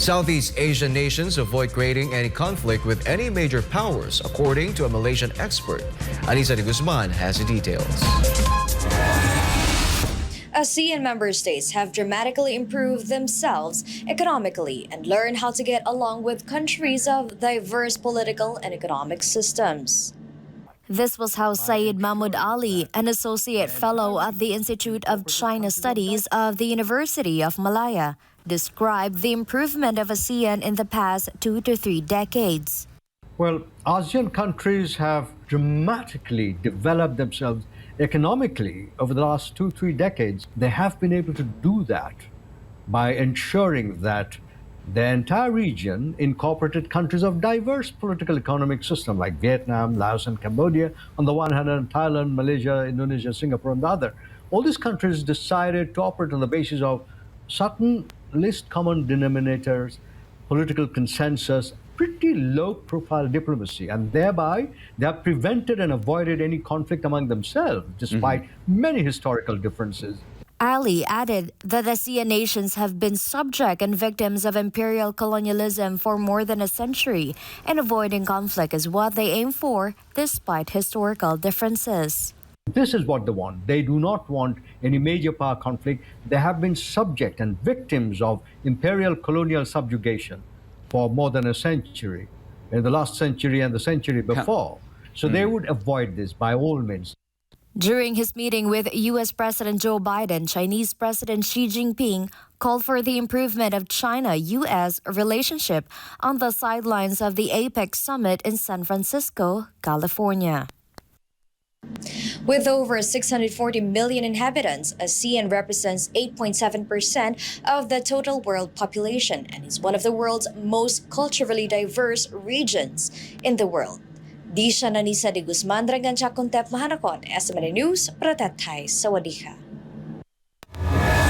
Southeast Asian nations avoid creating any conflict with any major powers, according to a Malaysian expert. Anisa de Guzman has the details. Asean member states have dramatically improved themselves economically and learned how to get along with countries of diverse political and economic systems. This was how Syed Mahmoud Ali, an associate fellow at the Institute of China Studies of the University of Malaya, described the improvement of ASEAN in the past 2 to 3 decades. Well, ASEAN countries have dramatically developed themselves economically over the last 2-3 decades. They have been able to do that by ensuring that the entire region incorporated countries of diverse political economic systems like Vietnam, Laos, and Cambodia on the one hand, and Thailand, Malaysia, Indonesia, Singapore on the other. All these countries decided to operate on the basis of certain least common denominators, political consensus, pretty low-profile diplomacy, and thereby they have prevented and avoided any conflict among themselves, despite many historical differences. Ali added that ASEAN nations have been subject and victims of imperial colonialism for more than a century, and avoiding conflict is what they aim for, despite historical differences. This is what they want. They do not want any major power conflict. They have been subject and victims of imperial colonial subjugation for more than a century, in the last century and the century before. So they would avoid this by all means. During his meeting with U.S. President Joe Biden, Chinese President Xi Jinping called for the improvement of China-U.S. relationship on the sidelines of the APEC summit in San Francisco, California. With over 640 million inhabitants, ASEAN represents 8.7% of the total world population and is one of the world's most culturally diverse regions in the world. Di siya Anisa de Guzman, Dragan siya Kontep Mahanakot, SMN News, Pratatay, Sawadika.